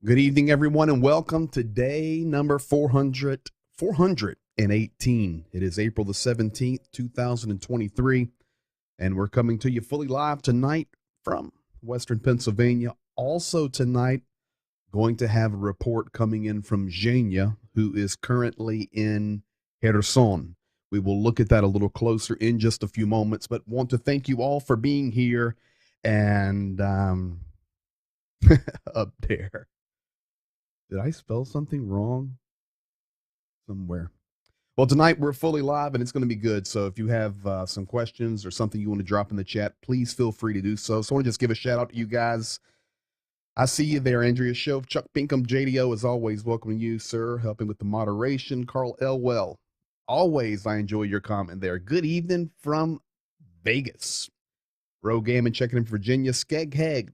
Good evening, everyone, and welcome to day number 418. It is April the 17th, 2023, and we're coming to you fully live tonight from Western Pennsylvania. Also tonight, going to have a report coming in from Zhenya, who is currently in Kherson. We will look at that a little closer in just a few moments, but want to thank you all for being here and up there. Did I spell something wrong somewhere? Well, tonight we're fully live and it's going to be good. So if you have some questions or something you want to drop in the chat, please feel free to do so. So I want to just give a shout out to you guys. I see you there, Andrea Shove, Chuck Pinkham, JDO, as always, welcoming you, sir, helping with the moderation. Carl Elwell, always I enjoy your comment there. Good evening from Vegas. Ro Gammon checking in Virginia. Skeghead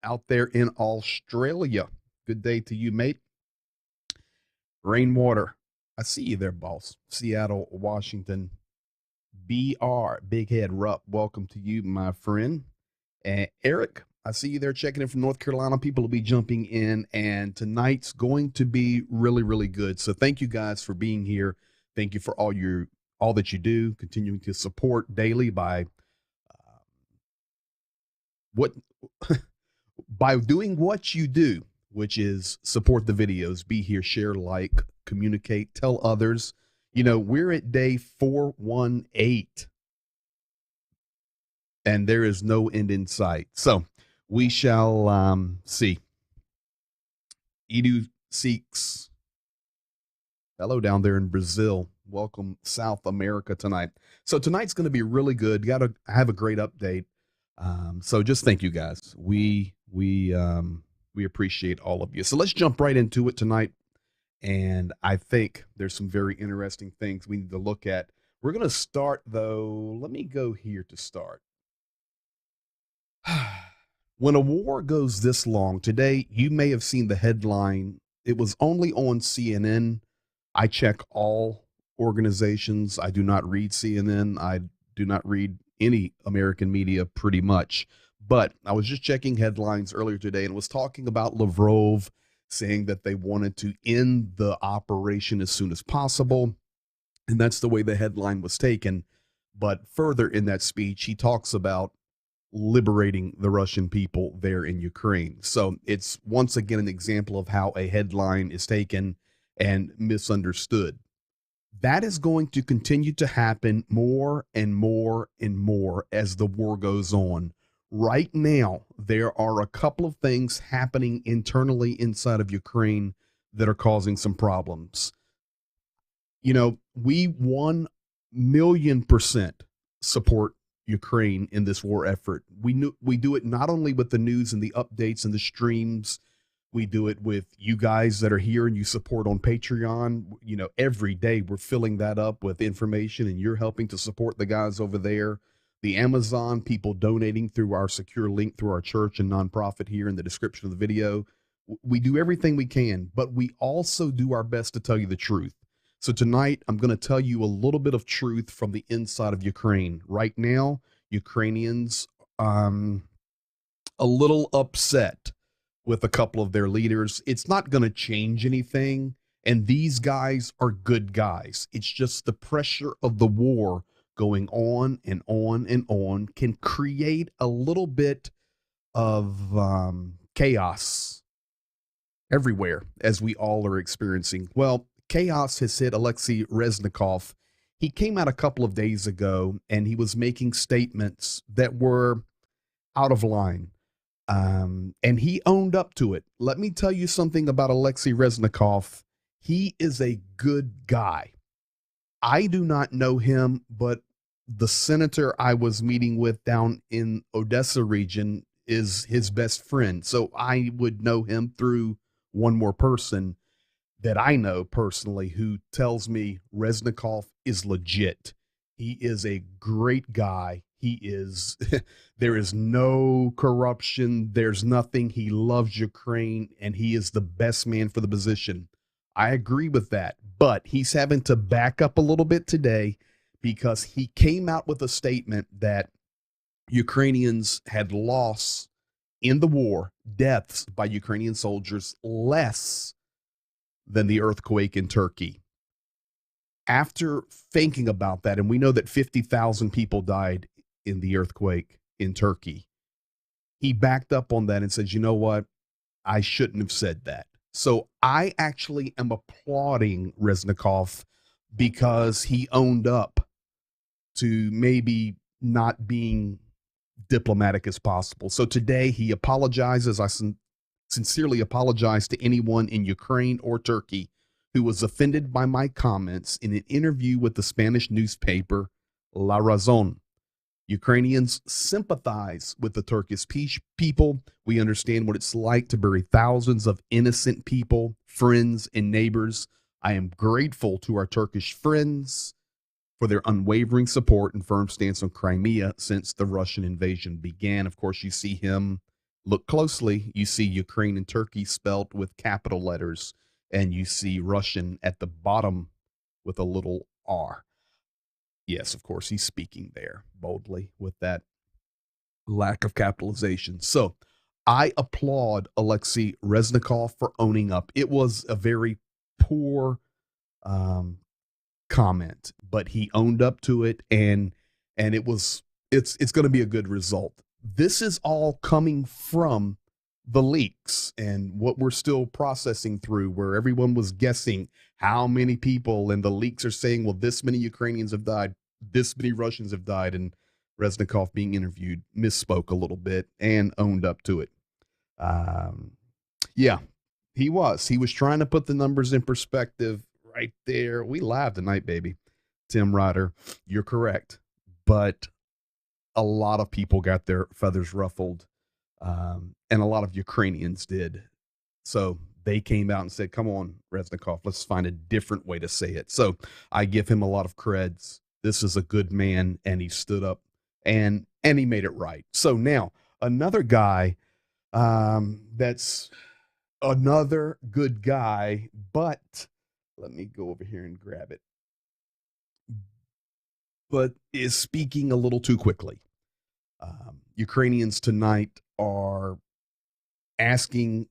out there in Australia. Good day to you, mate. Rainwater, I see you there, boss. Seattle, Washington. BR, Big Head Rupp, welcome to you, my friend. And Eric, I see you there checking in from North Carolina. People will be jumping in, and tonight's going to be really, really good. So thank you guys for being here. Thank you for all that you do, continuing to support daily by by doing what you do, which is support the videos, be here, share, like, communicate, tell others. You know, we're at day 418 and there is no end in sight. So we shall see. Edu Seeks, hello down there in Brazil. Welcome South America tonight. So tonight's going to be really good. Got to have a great update. So just thank you guys. We appreciate all of you. So let's jump right into it tonight. And I think there's some very interesting things we need to look at. We're going to start, though. Let me go here to start. When a war goes this long, today you may have seen the headline. It was only on CNN. I check all organizations. I do not read CNN. I do not read any American media pretty much. But I was just checking headlines earlier today and was talking about Lavrov saying that they wanted to end the operation as soon as possible. And that's the way the headline was taken. But further in that speech, he talks about liberating the Russian people there in Ukraine. So it's once again an example of how a headline is taken and misunderstood. That is going to continue to happen more and more and more as the war goes on. Right now, there are a couple of things happening internally inside of Ukraine that are causing some problems. You know, we 1,000,000% support Ukraine in this war effort. We do it not only with the news and the updates and the streams. We do it with you guys that are here and you support on Patreon. You know, every day we're filling that up with information and you're helping to support the guys over there. The Amazon, people donating through our secure link through our church and nonprofit here in the description of the video. We do everything we can, but we also do our best to tell you the truth. So tonight, I'm going to tell you a little bit of truth from the inside of Ukraine. Right now, Ukrainians a little upset with a couple of their leaders. It's not going to change anything, and these guys are good guys. It's just the pressure of the war going on and on and on can create a little bit of chaos everywhere, as we all are experiencing. Well, chaos has hit Alexei Reznikov. He came out a couple of days ago and he was making statements that were out of line. And he owned up to it. Let me tell you something about Alexei Reznikov. He is a good guy. I do not know him, but the senator I was meeting with down in Odessa region is his best friend. So I would know him through one more person that I know personally who tells me Reznikov is legit. He is a great guy. He is, there is no corruption. There's nothing. He loves Ukraine and he is the best man for the position. I agree with that, but he's having to back up a little bit today because he came out with a statement that Ukrainians had lost in the war, deaths by Ukrainian soldiers less than the earthquake in Turkey. After thinking about that, and we know that 50,000 people died in the earthquake in Turkey, he backed up on that and says, you know what? I shouldn't have said that. So I actually am applauding Reznikov because he owned up to maybe not being diplomatic as possible. So today he apologizes. I sincerely apologize to anyone in Ukraine or Turkey who was offended by my comments in an interview with the Spanish newspaper La Razón. Ukrainians sympathize with the Turkish people. We understand what it's like to bury thousands of innocent people, friends, and neighbors. I am grateful to our Turkish friends for their unwavering support and firm stance on Crimea since the Russian invasion began. Of course, you see him, look closely, you see Ukraine and Turkey spelled with capital letters, and you see Russian at the bottom with a little R. Yes, of course, he's speaking there boldly with that lack of capitalization. So I applaud Alexei Reznikov for owning up. It was a very poor comment, but he owned up to it, and it's going to be a good result. This is all coming from the leaks and what we're still processing through, where everyone was guessing how many people, and the leaks are saying, well, this many Ukrainians have died, this many Russians have died, and Reznikov being interviewed misspoke a little bit and owned up to it. Yeah, he was trying to put the numbers in perspective right there. We live tonight, baby. Tim Ryder, you're correct. But a lot of people got their feathers ruffled, and a lot of Ukrainians did. So they came out and said, come on, Reznikov, let's find a different way to say it. So I give him a lot of creds. This is a good man, and he stood up and he made it right. So now another guy that's another good guy, but let me go over here and grab it, but is speaking a little too quickly. Ukrainians tonight are asking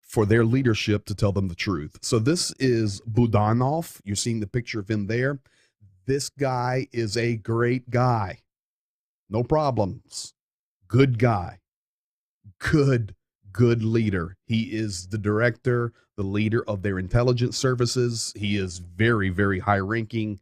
for their leadership to tell them the truth. So this is Budanov. You're seeing the picture of him there. This guy is a great guy. No problems. Good guy. Good leader. He is the director, the leader of their intelligence services. He is very, very high ranking,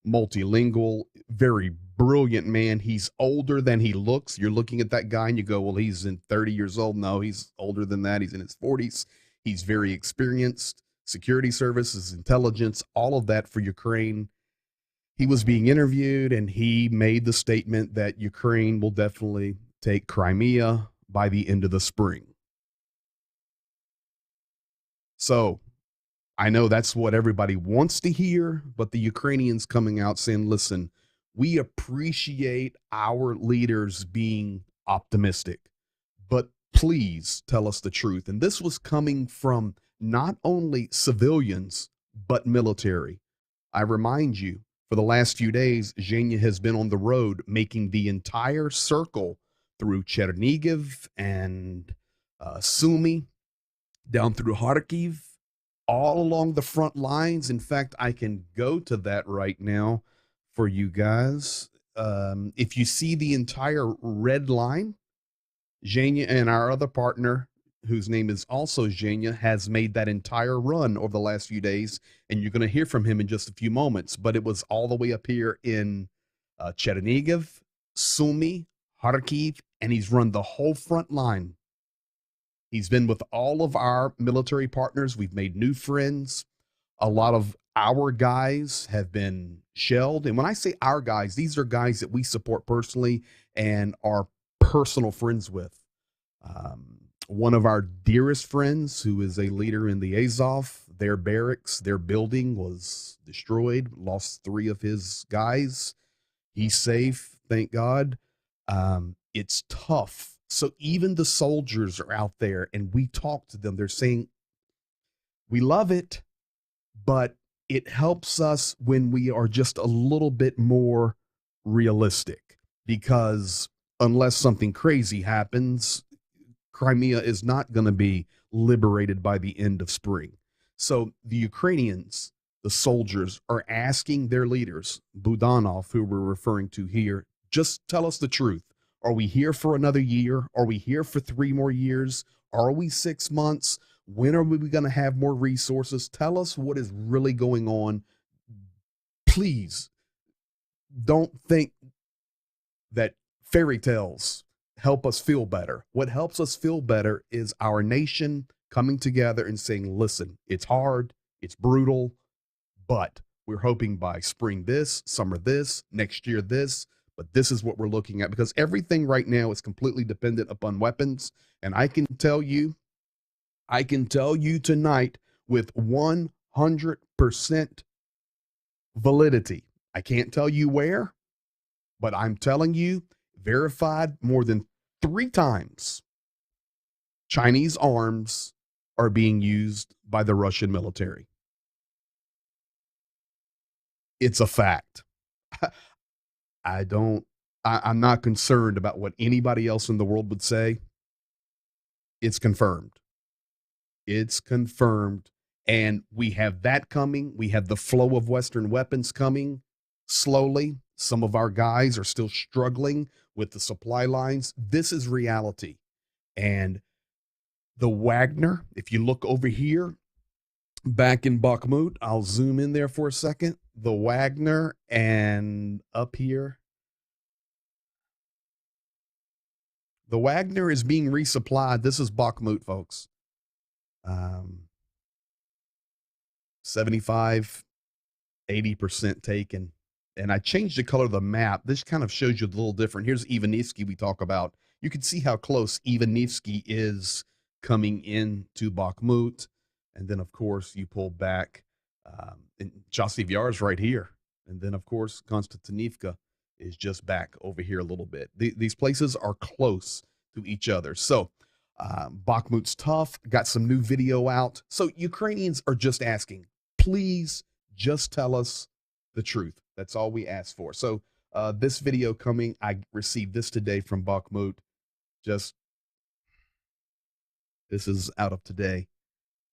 multilingual, very brilliant man. He's older than he looks. You're looking at that guy and you go, well, he's in 30 years old. No, he's older than that. He's in his 40s. He's very experienced. Security services, intelligence, all of that for Ukraine. He was being interviewed, and he made the statement that Ukraine will definitely take Crimea by the end of the spring. So I know that's what everybody wants to hear, but the Ukrainians coming out saying, listen, we appreciate our leaders being optimistic, but please tell us the truth. And this was coming from not only civilians, but military. I remind you, for the last few days, Zhenya has been on the road making the entire circle through Chernihiv and Sumy, down through Kharkiv, all along the front lines. In fact, I can go to that right now for you guys. If you see the entire red line, Zhenya and our other partner, whose name is also Zhenya, has made that entire run over the last few days, and you're going to hear from him in just a few moments. But it was all the way up here in Chernihiv, Sumy, Kharkiv, and he's run the whole front line. He's been with all of our military partners. We've made new friends. A lot of our guys have been shelled. And when I say our guys, these are guys that we support personally and are personal friends with. One of our dearest friends, who is a leader in the Azov, their barracks, their building was destroyed, lost 3 of his guys. He's safe, thank God. It's tough. So even the soldiers are out there, and we talk to them. They're saying, we love it, but it helps us when we are just a little bit more realistic, because unless something crazy happens, Crimea is not going to be liberated by the end of spring. So the Ukrainians, the soldiers, are asking their leaders, Budanov, who we're referring to here, just tell us the truth. Are we here for another year? Are we here for 3 more years? Are we 6 months? When are we going to have more resources? Tell us what is really going on. Please don't think that fairy tales help us feel better. What helps us feel better is our nation coming together and saying, listen, it's hard, it's brutal, but we're hoping by spring this, summer this, next year this, but this is what we're looking at, because everything right now is completely dependent upon weapons. And I can tell you tonight with 100% validity. I can't tell you where, but I'm telling you, verified more than 3 times, Chinese arms are being used by the Russian military. It's a fact. I'm not concerned about what anybody else in the world would say. It's confirmed. It's confirmed. And we have that coming. We have the flow of Western weapons coming slowly. Some of our guys are still struggling with the supply lines. This is reality. And the Wagner, if you look over here, back in Bakhmut, I'll zoom in there for a second. The Wagner, and up here, the Wagner is being resupplied. This is Bakhmut, folks. 75, 80% taken. And I changed the color of the map. This kind of shows you a little different. Here's Ivanivsky we talk about. You can see how close Ivanivsky is coming into Bakhmut. And then, of course, you pull back. And Chasiv Yar is right here. And then, of course, Konstantinivka is just back over here a little bit. These places are close to each other. So Bakhmut's tough. Got some new video out. So Ukrainians are just asking, please just tell us the truth. That's all we ask for. So this video coming, I received this today from Bakhmut. This is out of today,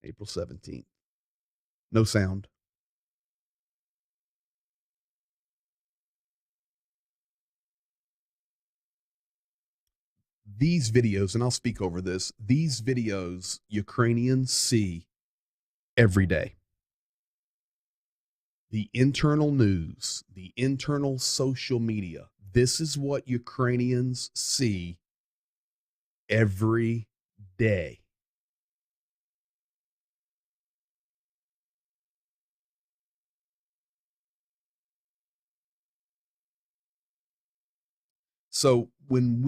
April 17th. No sound. These videos, and I'll speak over this, these videos Ukrainians see every day. The internal news, the internal social media, this is what Ukrainians see every day. So when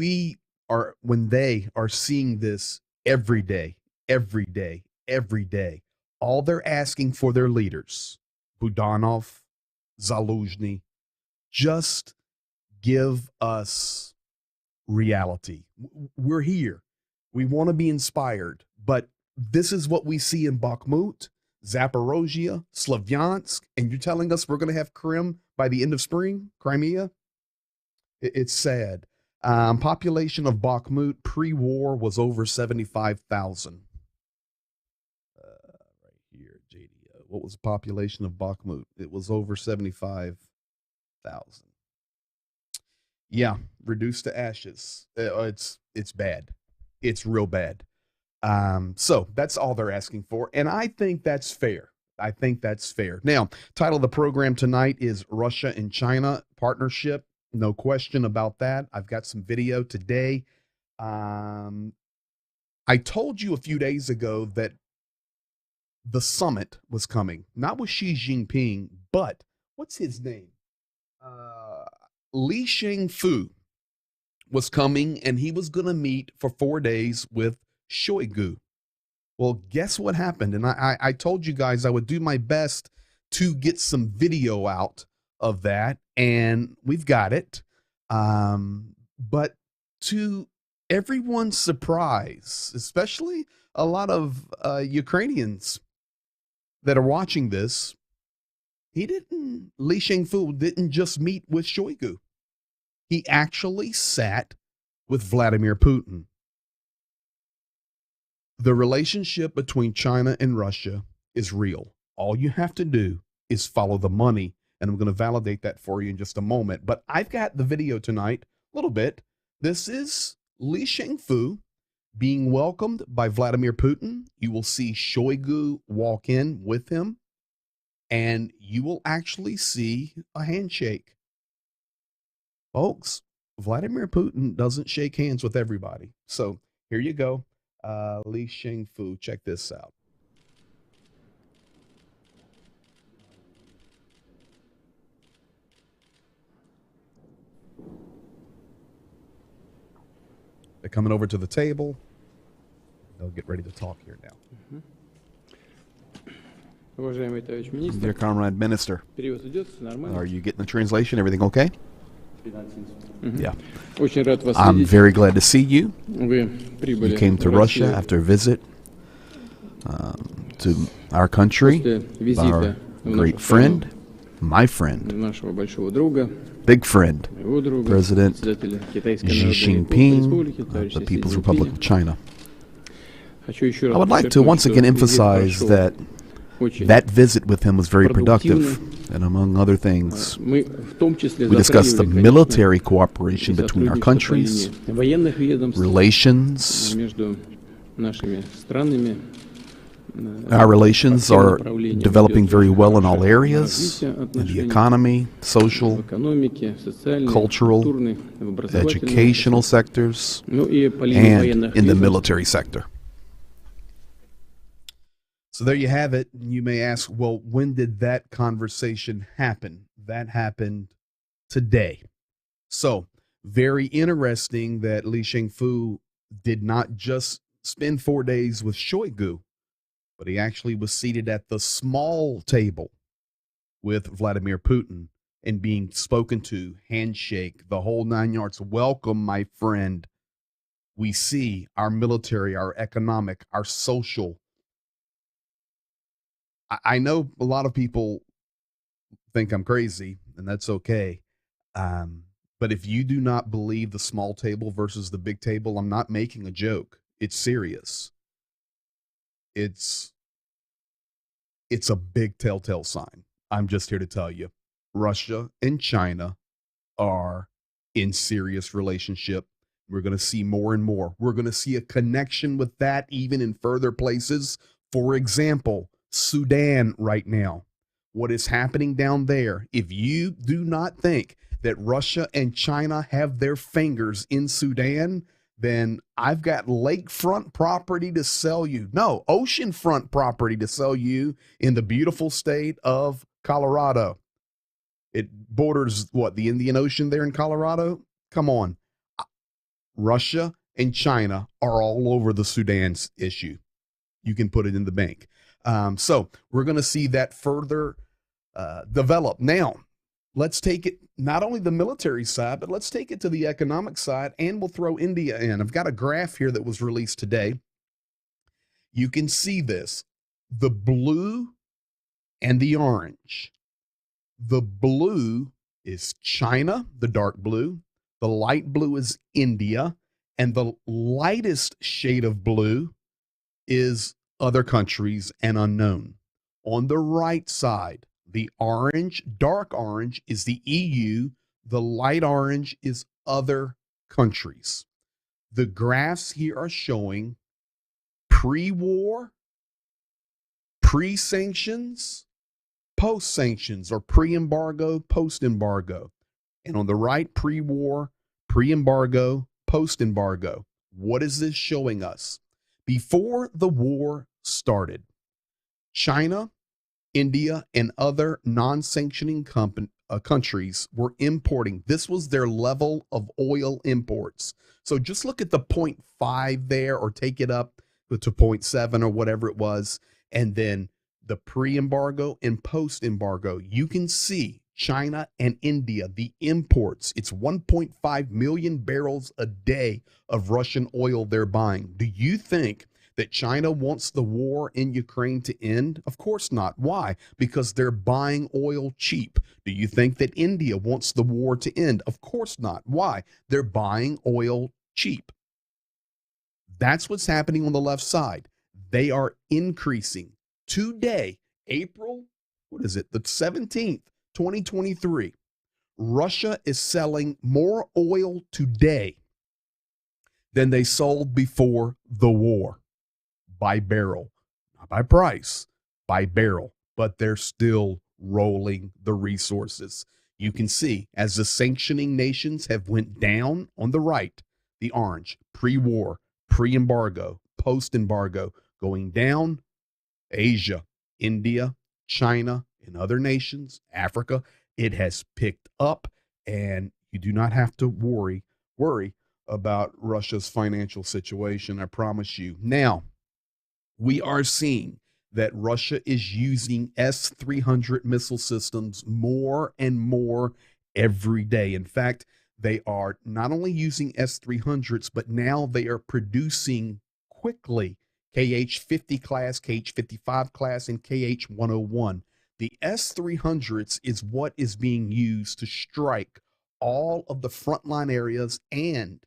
they are seeing this every day, every day, every day, all they're asking for their leaders, Budanov, Zaluzhny, just give us reality. We're here. We want to be inspired, but this is what we see in Bakhmut, Zaporozhye, Slavyansk, and you're telling us we're going to have Krim by the end of spring, Crimea? It's sad. Population of Bakhmut pre-war was over 75,000. Right here, JDO. What was the population of Bakhmut? It was over 75,000. Yeah, reduced to ashes. It's bad. It's real bad. So that's all they're asking for, and I think that's fair. I think that's fair. Now, title of the program tonight is Russia and China Partnership. No question about that. I've got some video today. I told you a few days ago that the summit was coming, not with Xi Jinping, but what's his name? Li Shangfu was coming, and he was going to meet for 4 days with Shoigu. Well, guess what happened? And I told you guys I would do my best to get some video out of that, and we've got it. But to everyone's surprise, especially a lot of Ukrainians that are watching this, Li Shangfu didn't just meet with Shoigu. He actually sat with Vladimir Putin. The relationship between China and Russia is real. All you have to do is follow the money. And I'm going to validate that for you in just a moment. But I've got the video tonight, a little bit. This is Li Shangfu being welcomed by Vladimir Putin. You will see Shoigu walk in with him, and you will actually see a handshake. Folks, Vladimir Putin doesn't shake hands with everybody. So here you go. Li Shangfu, check this out. They're coming over to the table. They'll get ready to talk here now. Dear Comrade Minister, are you getting the translation? Everything okay? Yeah. I'm very glad to see you. You came to Russia after a visit to our country, our great friend, my friend, big friend, President Xi Jinping, the People's Republic of China. I would like to once again emphasize that visit with him was very productive, and among other things, we discussed the military cooperation between our countries, relations. Our relations are developing very well in all areas, in the economy, social, cultural, educational sectors, and in the military sector. So there you have it. You may ask, well, when did that conversation happen? That happened today. So very interesting that Li Shangfu did not just spend 4 days with Shoigu, but he actually was seated at the small table with Vladimir Putin and being spoken to, handshake, the whole 9 yards. Welcome, my friend. We see our military, our economic, our social. I know a lot of people think I'm crazy, and that's okay. But if you do not believe the small table versus the big table, I'm not making a joke. It's serious. It's a big telltale sign. I'm just here to tell you, Russia and China are in serious relationship. We're going to see more and more. We're going to see a connection with that even in further places. For example, Sudan right now. What is happening down there? If you do not think that Russia and China have their fingers in Sudan, then I've got lakefront property to sell you. No, oceanfront property to sell you in the beautiful state of Colorado. It borders what, the Indian Ocean there in Colorado? Come on. Russia and China are all over the Sudan's issue. You can put it in the bank. So we're going to see that further develop. Now, let's take it not only the military side, but let's take it to the economic side, and we'll throw India in. I've got a graph here that was released today. You can see this, the blue and the orange. The blue is China, the dark blue. The light blue is India, and the lightest shade of blue is other countries and unknown. On the right side, the orange, dark orange, is the EU. The light orange is other countries. The graphs here are showing pre-war, pre-sanctions, post-sanctions, or pre-embargo, post-embargo. And on the right, pre-war, pre-embargo, post-embargo. What is this showing us? Before the war started, China, India, and other non-sanctioning countries were importing. This was their level of oil imports. So just look at the 0.5 there, or take it up to 0.7 or whatever it was, and then the pre-embargo and post-embargo. You can see China and India, the imports, it's 1.5 million barrels a day of Russian oil they're buying. Do you think that China wants the war in Ukraine to end? Of course not. Why? Because they're buying oil cheap. Do you think that India wants the war to end? Of course not. Why? They're buying oil cheap. That's what's happening on the left side. They are increasing today, April, what is it, the 17th, 2023. Russia is selling more oil today than they sold before the war by barrel, not by price, by barrel, but they're still rolling the resources. You can see as the sanctioning nations have went down on the right, the orange, pre-war, pre-embargo, post-embargo, going down, Asia, India, China, and other nations, Africa, it has picked up, and you do not have to worry about Russia's financial situation, I promise you. Now, we are seeing that Russia is using S-300 missile systems more and more every day. In fact, they are not only using S-300s, but now they are producing quickly KH-50 class, KH-55 class, and KH-101. The S-300s is what is being used to strike all of the frontline areas and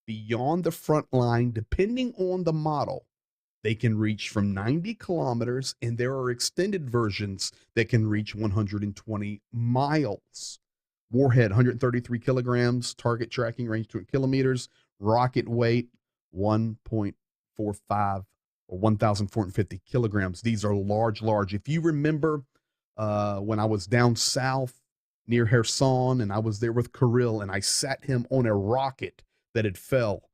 beyond the front line, depending on the model. They can reach from 90 kilometers, and there are extended versions that can reach 120 miles. Warhead, 133 kilograms, target tracking range 200 kilometers, rocket weight 1.45 or 1,450 kilograms. These are large. If you remember when I was down south near Kherson and I was there with Kirill and I sat him on a rocket that had fell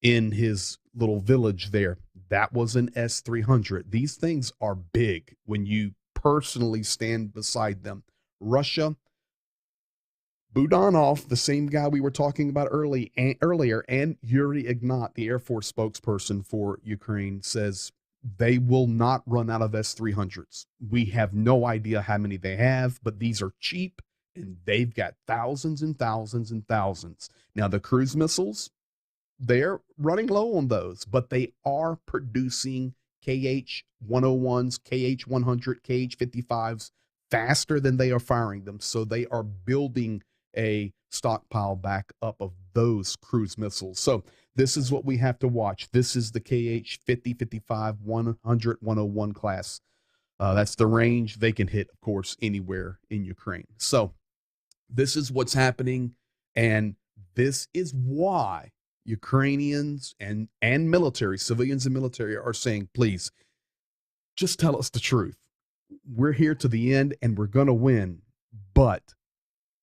in his little village there. That was an S-300. These things are big when you personally stand beside them. Russia, Budanov, the same guy we were talking about earlier, and Yuri Ignat, the Air Force spokesperson for Ukraine, says they will not run out of S-300s. We have no idea how many they have, but these are cheap, and they've got thousands and thousands and thousands. Now, the cruise missiles, they're running low on those, but they are producing KH-101s, KH-100, KH-55s faster than they are firing them. So they are building a stockpile back up of those cruise missiles. So this is what we have to watch. This is the KH-50, 55, 100, 101 class. That's the range they can hit, of course, anywhere in Ukraine. So this is what's happening, and this is why Ukrainians and military, civilians and military are saying, please, just tell us the truth. We're here to the end and we're going to win, but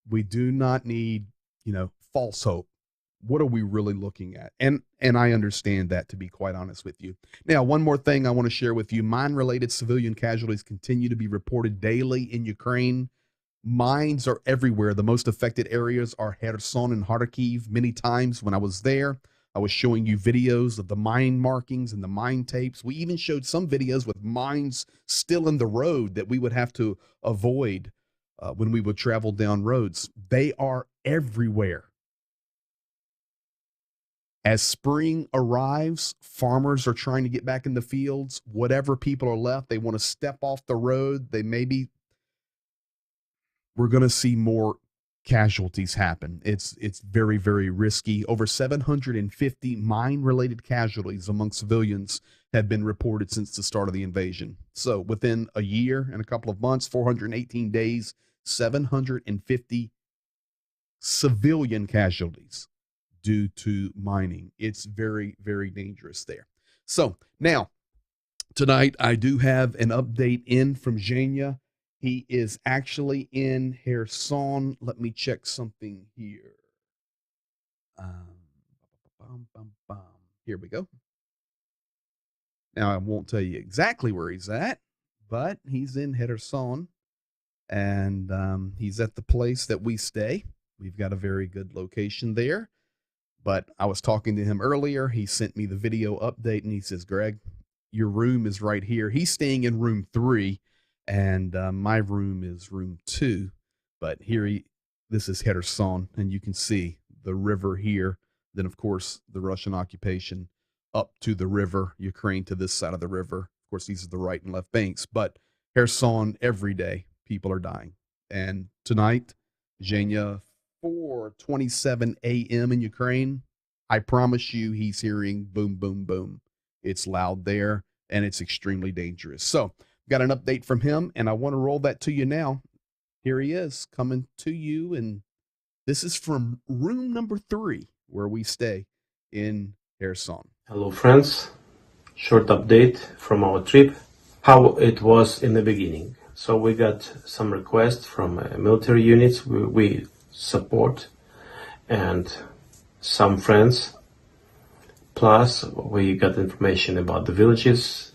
we do not need, false hope. What are we really looking at? And I understand that, to be quite honest with you. Now, one more thing I want to share with you. Mine-related civilian casualties continue to be reported daily in Ukraine. Mines are everywhere. The most affected areas are Kherson and Kharkiv. Many times when I was there, I was showing you videos of the mine markings and the mine tapes. We even showed some videos with mines still in the road that we would have to avoid when we would travel down roads. They are everywhere. As spring arrives, farmers are trying to get back in the fields. Whatever people are left, they want to step off the road. We're going to see more casualties happen. It's very, very risky. Over 750 mine-related casualties among civilians have been reported since the start of the invasion. So within a year and a couple of months, 418 days, 750 civilian casualties due to mining. It's very, very dangerous there. So now, tonight, I do have an update in from Zhenya. He is actually in Kherson. Let me check something here. Here we go. Now, I won't tell you exactly where he's at, but he's in Kherson, and he's at the place that we stay. We've got a very good location there. But I was talking to him earlier. He sent me the video update, and he says, Greg, your room is right here. He's staying in room 3, and my room is room 2. But this is Kherson, and you can see the river here. Then, of course, the Russian occupation up to the river, Ukraine to this side of the river. Of course, these are the right and left banks. But Kherson, every day, people are dying. And tonight, Zhenya, 4:27 a.m. in Ukraine, I promise you, he's hearing boom, boom, boom. It's loud there and it's extremely dangerous. So, got an update from him, and I want to roll that to you now. Here he is coming to you, and this is from room number 3, where we stay in Kherson. Hello, friends. Short update from our trip. How it was in the beginning. So we got some requests from military units we support and some friends. Plus, we got information about the villages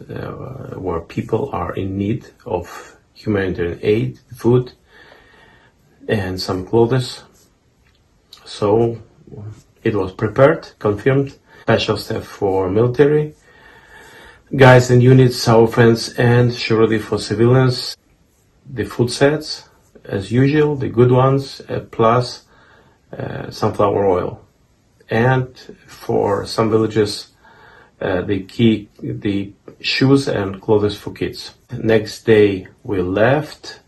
where people are in need of humanitarian aid, food, and some clothes. So it was prepared, confirmed. Special staff for military guys and units, our friends, and surely for civilians. The food sets, as usual, the good ones, plus sunflower oil. And for some villages, the shoes and clothes for kids. Next day we left.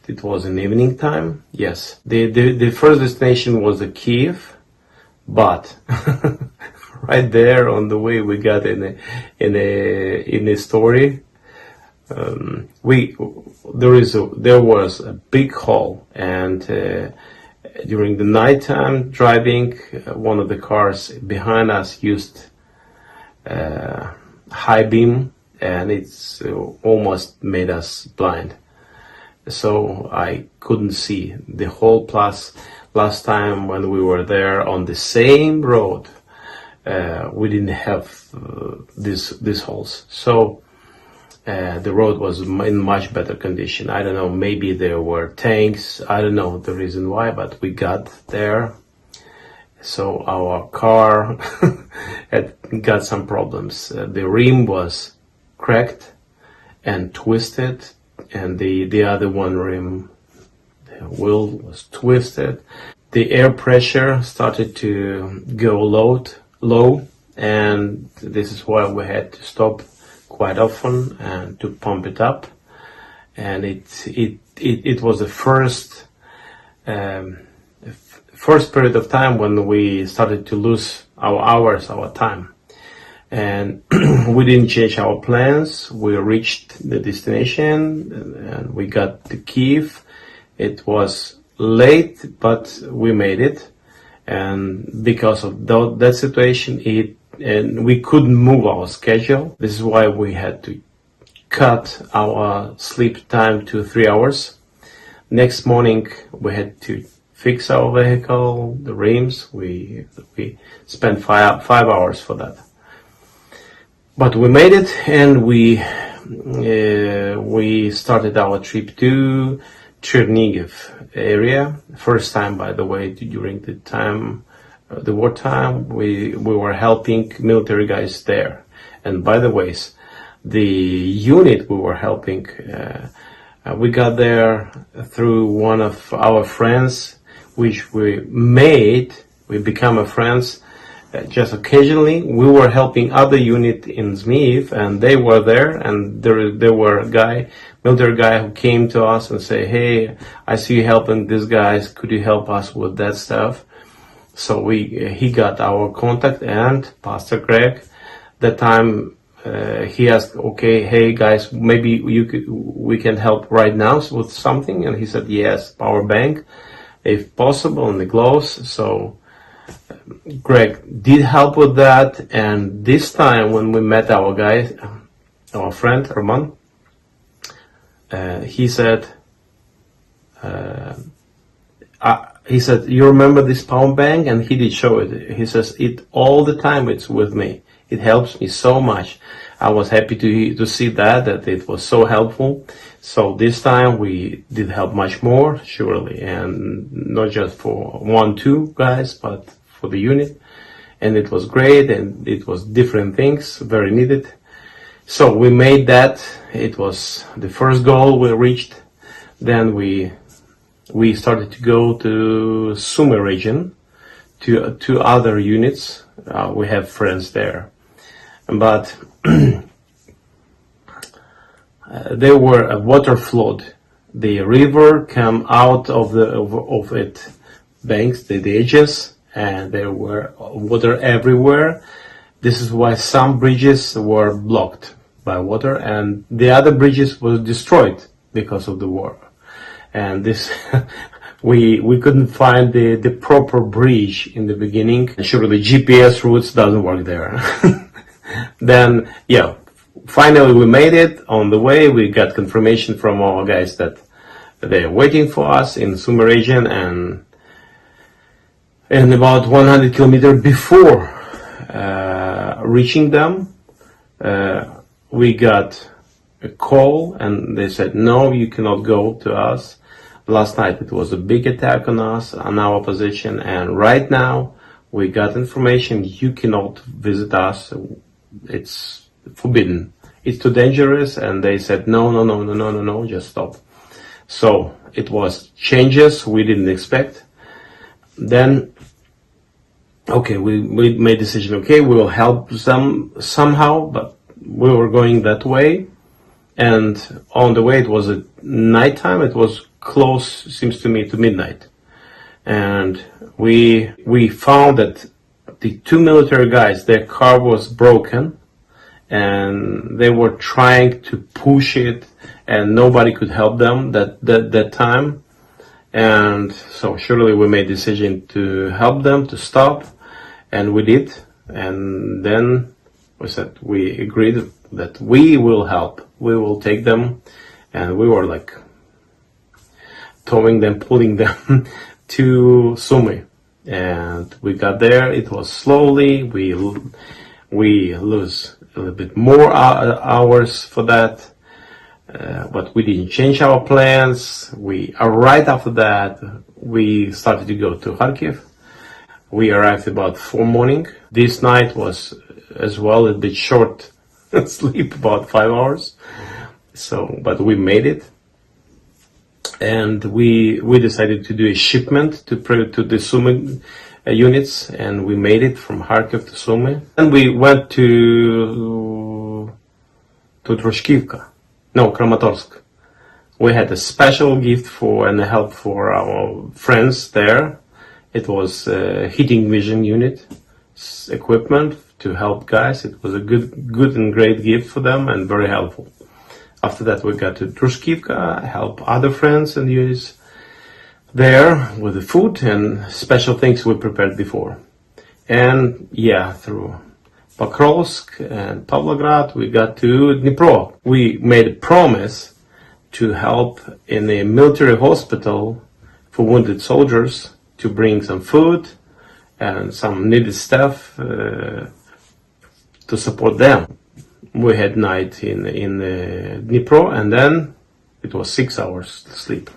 It was in evening time. Yes, the first destination was the Kiev, but right there on the way we got in a story. There was a big hole, and during the nighttime driving, one of the cars behind us used high beam, and it's almost made us blind. So I couldn't see the hole. Plus, last time when we were there on the same road, we didn't have these holes. So the road was in much better condition. I don't know, maybe there were tanks. I don't know the reason why, but we got there. So our car had got some problems. The rim was cracked and twisted, and the other one rim, the wheel was twisted. The air pressure started to go low, and this is why we had to stop quite often and to pump it up. And it was the first period of time when we started to lose our hours, our time. And we didn't change our plans. We reached the destination and we got to Kiev. It was late, but we made it. And because of that situation, and we couldn't move our schedule. This is why we had to cut our sleep time to 3 hours. Next morning, we had to fix our vehicle, the rims. We spent 5 hours for that. But we made it, and we started our trip to Chernihiv area. First time, by the way, during the wartime, we were helping military guys there. And by the way, the unit we were helping, we got there through one of our friends, which we become a friends just occasionally. We were helping other unit in Zmiv, and they were there, and there were military guy who came to us and say, "Hey, I see you helping these guys. Could you help us with that stuff?" So he got our contact, and Pastor Greg, that time he asked, "Okay, hey guys, maybe we can help right now with something," and he said, "Yes, power bank, if possible, and the gloves." So Greg did help with that, and this time when we met our guy, our friend Roman, he said, "You remember this power bank?" And he did show it. He says, "It all the time. It's with me. It helps me so much." I was happy to see that it was so helpful. So this time we did help much more, surely, and not just for 1-2 guys, but for the unit. And it was great, and it was different things, very needed. So we made that. It was the first goal we reached. Then we started to go to Sumy region, to other units. We have friends there, but there were a water flood. The river came out of it banks, the edges, and there were water everywhere. This is why some bridges were blocked by water, and the other bridges were destroyed because of the war. And this, we couldn't find the proper bridge in the beginning. Surely GPS routes doesn't work there. Then, yeah, finally we made it. On the way, we got confirmation from our guys that they're waiting for us in Sumy region, and about 100 kilometers before reaching them, we got a call, and they said, no, you cannot go to us. Last night it was a big attack on us, on our position, and right now we got information you cannot visit us. It's forbidden. It's too dangerous, and they said, no, just stop. So it was changes we didn't expect. Then, okay, we made decision, okay, we will help them somehow, but we were going that way. And on the way, it was at nighttime. It was close, seems to me, to midnight. And we found that the two military guys, their car was broken, and they were trying to push it, and nobody could help them that time. And so surely we made decision to help them, to stop, and we did. And then we said, we agreed that we will help, we will take them, and we were like towing them, pulling them to Sumy. And we got there, it was slowly, we lose a little bit more hours for that, but we didn't change our plans. Right after that, we started to go to Kharkiv. We arrived about 4 morning. This night was as well a bit short sleep, about 5 hours. So, but we made it, and we decided to do a shipment to the Sumy units, and we made it from Kharkiv to Sumy. And we went to Kramatorsk. We had a special gift and help for our friends there. It was a heating vision unit equipment to help guys. It was a good and great gift for them, and very helpful. After that, we got to Druskivka, help other friends and units there with the food and special things we prepared before. And yeah, through Pokrovsk and Pavlograd, we got to Dnipro. We made a promise to help in a military hospital for wounded soldiers, to bring some food and some needed stuff to support them. We had night in Dnipro, and then it was 6 hours sleep.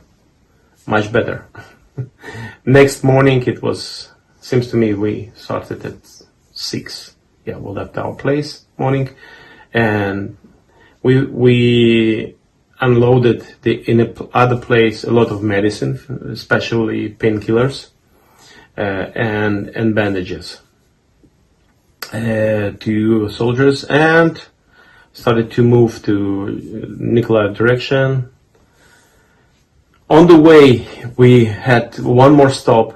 Much better. Next morning it was, seems to me we started at 6. Yeah, we left our place morning, and we unloaded in other place a lot of medicine, especially painkillers and bandages to soldiers, and started to move to Nikolaev direction. On the way, we had one more stop.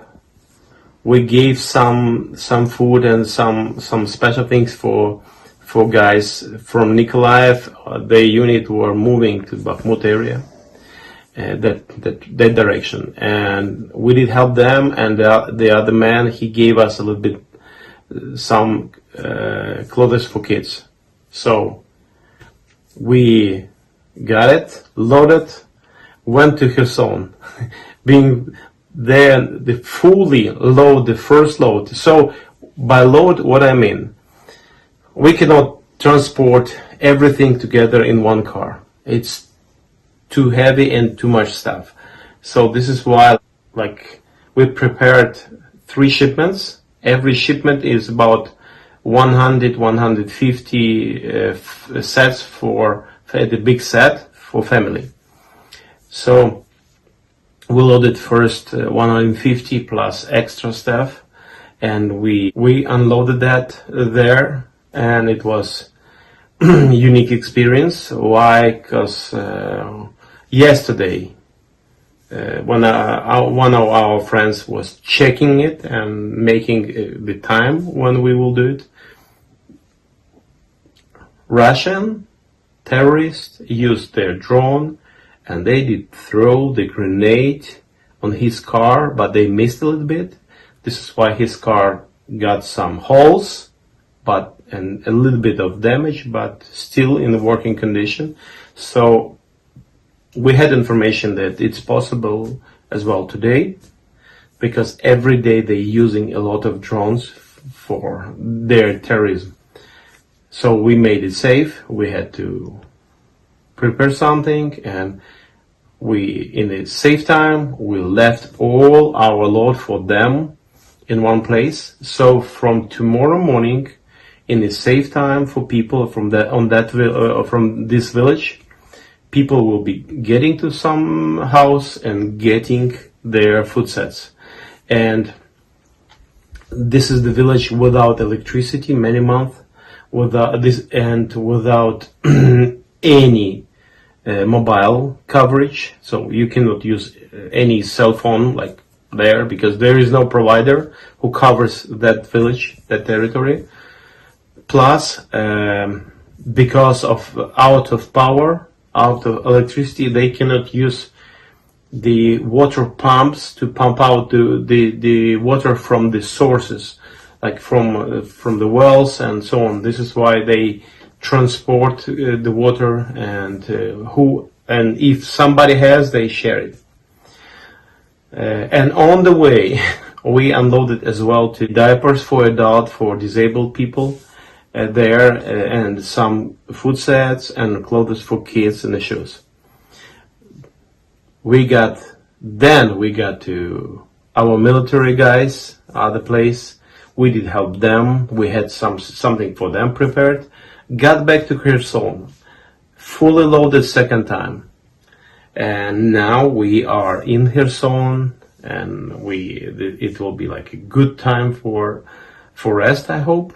We gave some food and some special things for guys from Nikolaev. The unit were moving to Bakhmut area, that direction, and we did help them. And the other man, he gave us a little bit some clothes for kids. So we got it, loaded, went to Kherson, being there, the fully load, the first load. So by load, what I mean, we cannot transport everything together in one car. It's too heavy and too much stuff. So this is why, like, we prepared 3 shipments. Every shipment is about 150 sets for the big set for family. So we loaded first 150 plus extra stuff, and we unloaded that there, and it was unique experience. Why? Because yesterday one of our friends was checking it and making the time when we will do it. Russian terrorists used their drone and they did throw the grenade on his car, but they missed a little bit. This is why his car got some holes, and a little bit of damage, but still in the working condition. So we had information that it's possible as well today, because every day they're using a lot of drones for their terrorism. So we made it safe. We had to prepare something, and in a safe time, we left all our load for them in one place. So from tomorrow morning, in a safe time for people from this village, people will be getting to some house and getting their food sets. And this is the village without electricity many months, without any mobile coverage. So you cannot use any cell phone like there, because there is no provider who covers that village, that territory. Plus, because of out of power, out of electricity, they cannot use the water pumps to pump out the water from the sources, like from the wells and so on. This is why they transport the water, and if somebody has, they share it. And on the way, we unloaded as well to diapers for adult, for disabled people there, and some food sets and clothes for kids and the shoes. We got to our military guys, other place. We did help them. We had something for them prepared. Got back to Kherson, fully loaded second time. And now we are in Kherson, and it will be like a good time for rest, I hope.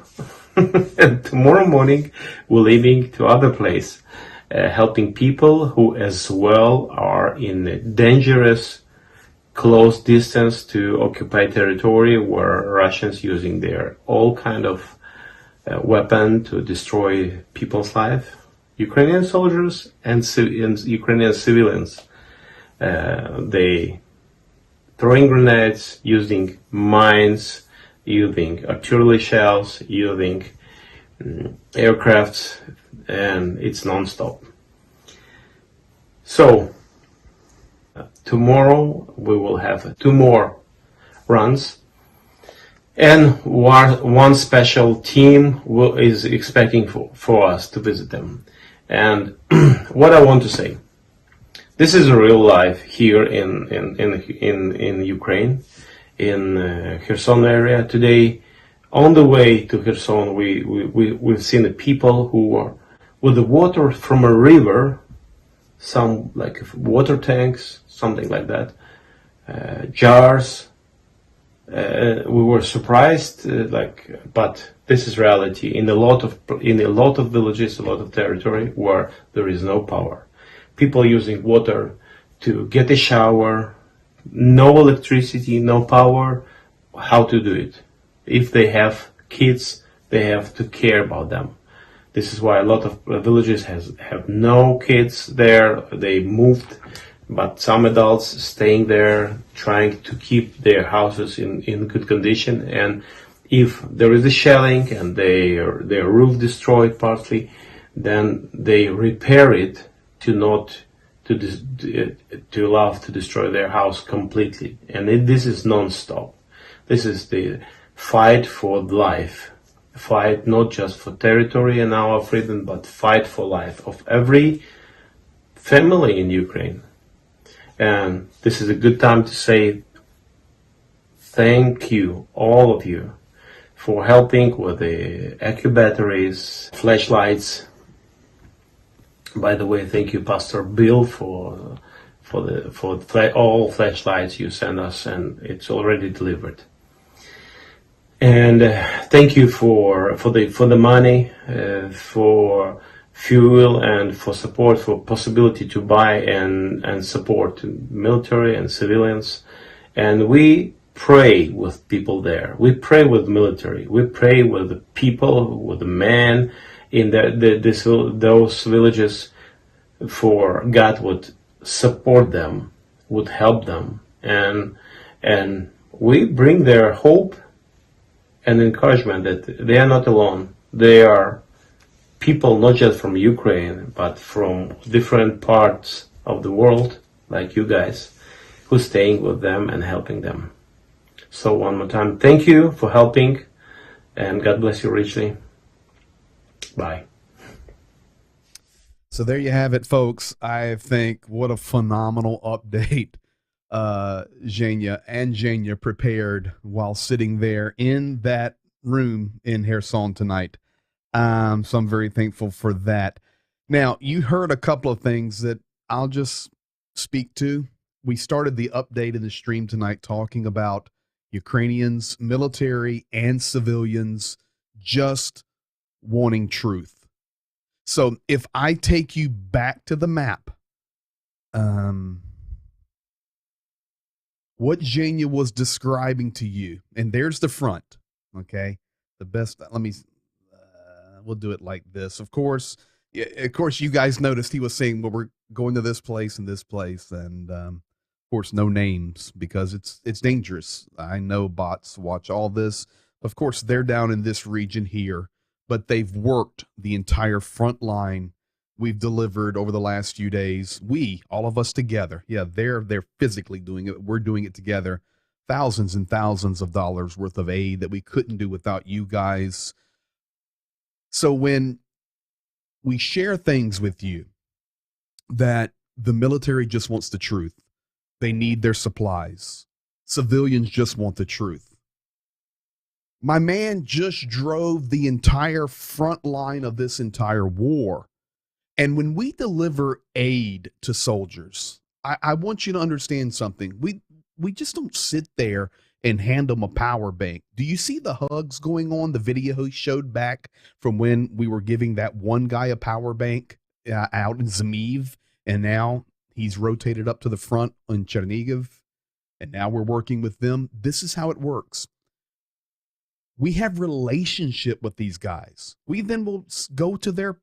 And tomorrow morning we're leaving to other place, helping people who as well are in a dangerous close distance to occupied territory, where Russians using their all kind of weapon to destroy people's life. Ukrainian soldiers and Ukrainian civilians, they throwing grenades, using mines, using artillery shells, using aircrafts, and it's non-stop. So tomorrow we will have 2 more runs, and one special team is expecting for us to visit them. And what I want to say, this is a real life here in Ukraine, in Kherson area. Today, on the way to Kherson, we've seen the people who are with the water from a river, some like water tanks, something like that, jars. We were surprised, but this is reality in a lot of villages, a lot of territory where there is no power. People using water to get a shower, no electricity, no power. How to do it? If they have kids, they have to care about them. This is why a lot of villages have no kids there. They moved, but some adults staying there, trying to keep their houses in good condition. And if there is a shelling and their roof destroyed partly, then they repair it to allow to destroy their house completely. And this is non-stop. This is the fight for life. Fight not just for territory and our freedom, but fight for life of every family in Ukraine. And this is a good time to say thank you, all of you, for helping with the Accu batteries, flashlights. By the way, thank you, Pastor Bill, for all flashlights you sent us, and it's already delivered. And thank you for the money, fuel and for support, for possibility to buy and support military and civilians. And we pray with people there. We pray with military. We pray with the people, with the men in those villages, for God would support them, would help them, and we bring their hope and encouragement that they are not alone. They are people not just from Ukraine, but from different parts of the world, like you guys, who's staying with them and helping them. So one more time, thank you for helping, and God bless you richly. Bye. So there you have it, folks. I think what a phenomenal update Zhenya prepared while sitting there in that room in Kherson tonight. So I'm very thankful for that. Now, you heard a couple of things that I'll just speak to. We started the update in the stream tonight talking about Ukrainians, military and civilians, just wanting truth. So if I take you back to the map, what Zhenya was describing to you, and there's the front, okay? The best, let me, we'll do it like this. Of course, you guys noticed he was saying, well, we're going to this place and this place, and of course, no names because it's dangerous. I know bots watch all this. Of course, they're down in this region here, but they've worked the entire front line we've delivered over the last few days. We, all of us together. Yeah, they're physically doing it. We're doing it together. Thousands and thousands of dollars worth of aid that we couldn't do without you guys. So when we share things with you that the military just wants the truth, they need their supplies. Civilians just want the truth. My man just drove the entire front line of this entire war. And when we deliver aid to soldiers, I want you to understand something. We just don't sit there and hand them a power bank. Do you see the hugs going on? The video he showed back from when we were giving that one guy a power bank out in Zamiv, and now he's rotated up to the front in Chernihiv, and now we're working with them. This is how it works. We have relationship with these guys. We then will go to their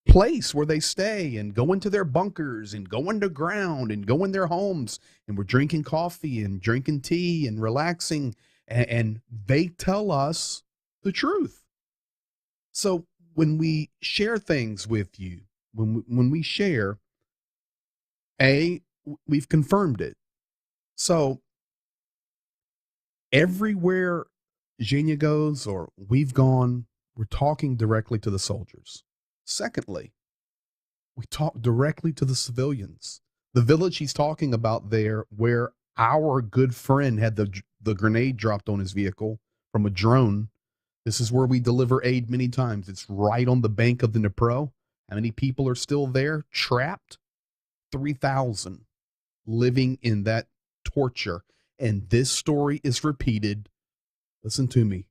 place where they stay and go into their bunkers and go underground and go in their homes, and we're drinking coffee and drinking tea and relaxing, and they tell us the truth. So when we share things with you, when we share, we've confirmed it. So everywhere Zhenya goes or we've gone, we're talking directly to the soldiers. Secondly, we talk directly to the civilians. The village he's talking about there, where our good friend had the grenade dropped on his vehicle from a drone. This is where we deliver aid many times. It's right on the bank of the Dnipro. How many people are still there, trapped? 3,000 living in that torture. And this story is repeated. Listen to me.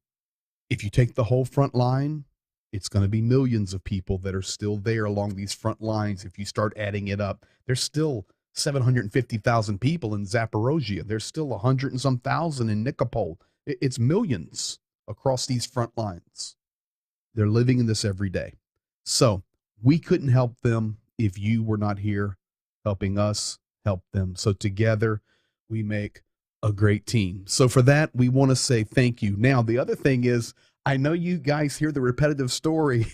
If you take the whole front line, it's going to be millions of people that are still there along these front lines. If you start adding it up, there's still 750,000 people in Zaporozhye. There's still 100 and some thousand in Nikopol. It's millions across these front lines. They're living in this every day. So we couldn't help them if you were not here helping us help them. So together we make a great team. So for that, we want to say thank you. Now, the other thing is, I know you guys hear the repetitive story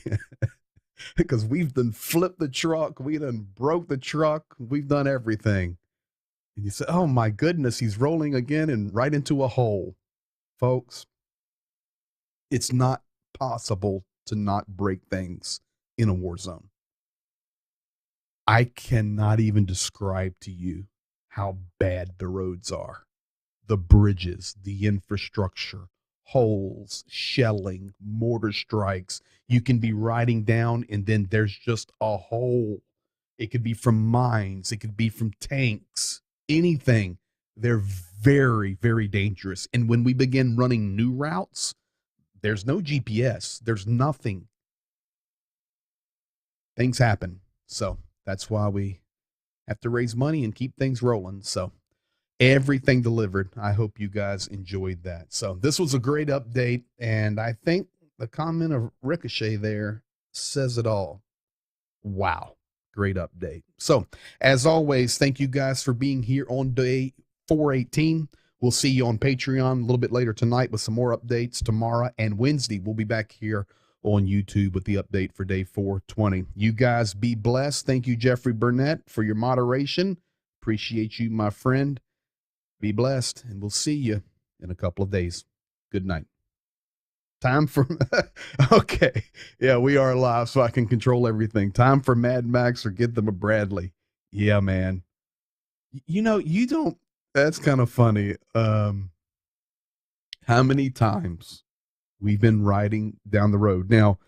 because we've done flipped the truck, we done broke the truck, we've done everything. And you say, oh my goodness, he's rolling again and right into a hole. Folks, it's not possible to not break things in a war zone. I cannot even describe to you how bad the roads are, the bridges, the infrastructure, holes, shelling, mortar strikes. You can be riding down and then there's just a hole. It could be from mines, it could be from tanks, anything. They're very, very dangerous. And when we begin running new routes, there's no GPS, there's nothing. things happen. So that's why we have to raise money and keep things rolling. So everything delivered. I hope you guys enjoyed that. So this was a great update. And I think the comment of Ricochet there says it all. Wow. Great update. So as always, thank you guys for being here on day 418. We'll see you on Patreon a little bit later tonight with some more updates tomorrow, and Wednesday we'll be back here on YouTube with the update for day 420. You guys be blessed. Thank you, Jeffrey Burnett, for your moderation. Appreciate you, my friend. Be blessed, and we'll see you in a couple of days. Good night. Time for okay. Yeah, we are live, so I can control everything. Time for Mad Max or get them a Bradley. Yeah, man. You know, you don't that's kind of funny. How many times we've been riding down the road. Now,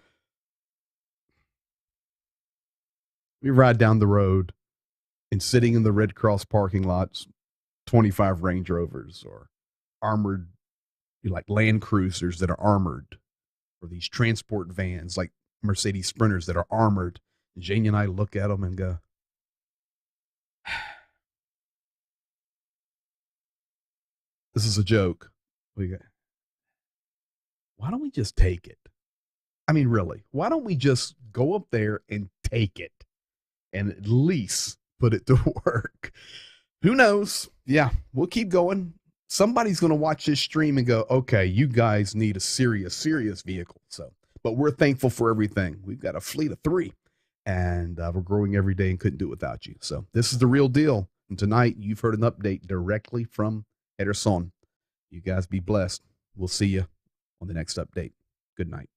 we ride down the road and sitting in the Red Cross parking lots, 25 Range Rovers or armored, like Land Cruisers that are armored, or these transport vans like Mercedes Sprinters that are armored. And Jane and I look at them and go, this is a joke. We go, why don't we just take it? I mean, really, why don't we just go up there and take it and at least put it to work? Who knows? Yeah, we'll keep going. Somebody's going to watch this stream and go, okay, you guys need a serious vehicle. So, but we're thankful for everything. We've got a fleet of 3, and we're growing every day and couldn't do it without you. So this is the real deal. And tonight you've heard an update directly from Kherson. You guys be blessed. We'll see you on the next update. Good night.